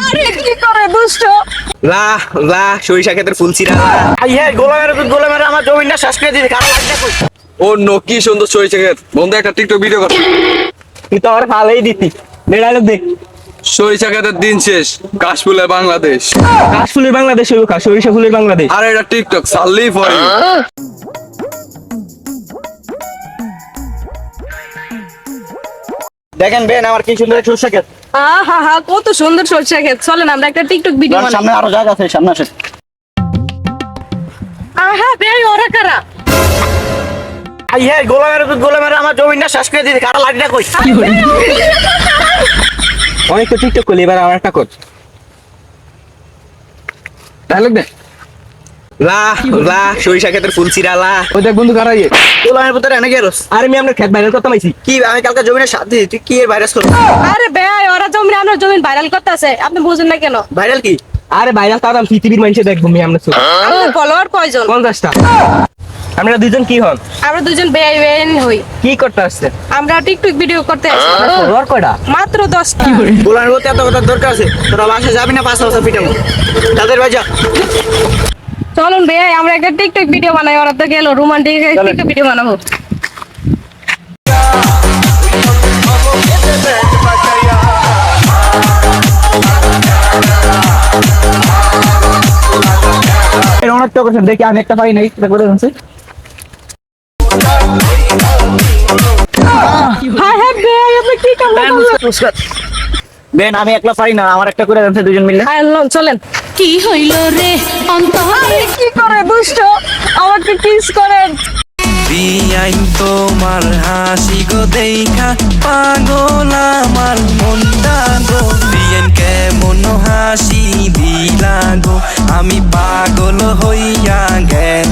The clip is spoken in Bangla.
আরে কি করে দুষ্ট। লা লা সরিষা ক্ষেতের ফুল ছিড়া লা। গোলামের আমার জমিটা শেষ করে দিবি কারো লাগবে কই। ও নো কি সুন্দর সরিষা ক্ষেত। বন্ধু একটা টিকটক ভিডিও কর। তুই তো আমার ভালোই দিতি ডায়লগ দে। সরিষা ক্ষেতের দিন শেষ কাশফুলের বাংলাদেশ। কাশফুলের বাংলাদেশ হইব কা সরিষা ফুলের বাংলাদেশ। আর এটা টিকটক সাল্লি ফর ইউ। দেখেন বেন আমার কি সুন্দর সরষা ক্ষেত। আহা হা কত সুন্দর সরষে ক্ষেত। চলেন আমরা একটা টিকটক ভিডিও বানাই। সামনে আরো জায়গা আছে সামনে আসেন। আহা বেই ওরা কারা। গোলামের আমার জমিটা শেষ করে দিবি কারো লাগবে কই। অনেক তো টিকটক করলি এবার আমার একটা কর ডায়লগ দে। লা লা সরিষা ক্ষেতের ফুল ছিড়া লা। ওই দেখ বন্ধু কারাই গোলামের ভিতরে এনে গেরস। আরে আমি আপনার খেত ভাইরাল করতে মাইছি কি আমি কালকে জমিটা সাথ দিই তুই কি এর ভাইরাস করছিস। আরে বেই ওরা জমি আমরা জমি ভাইরাল করতেছে আপনি বুঝেন না কেন। ভাইরাল কি আরে ভাইরাল তার পৃথিবীর মানুষে দেখবো আমি আমরা আপনার ফলোয়ার কয়জন। 50টা। আমরা দুজন কি হন আমরা দুজন বেই হই। কি করতে আসছে আমরা টিকটক ভিডিও করতে আসছি। ফলোয়ার কয়টা মাত্র 10টা। গোলামের ভিতরে এত কথা দরকার আছে তোরা বাসা যাবি না 5 বছর পিটাবো তাদের বাজা। চলুন বেই আমরা একটা টিকটক ভিডিও বানাই। ওরা তো গেল রোমান্টিক টিকটক ভিডিও বানাবো। এর অনেক তো কথা দেখি আমি একটা পাই নাই এটা করে আনছি। হ্যাঁ হ্যাঁ বেই আপনি কি কাম করলেন। বেন আমি একলা পারি না আমার একটা করে আনছে দুজন মিলে। হ্যাঁ চলেন। কি হইল রে অন্তরে আরে কি করে দুষ্ট আমাকে কিস করেন। বিয়াইন তোমার হাসি গো দেখা পাগল আমার মনটা গো বিয়াইন কেমন হাসি দিলা গো আমি পাগল হইয়া গেল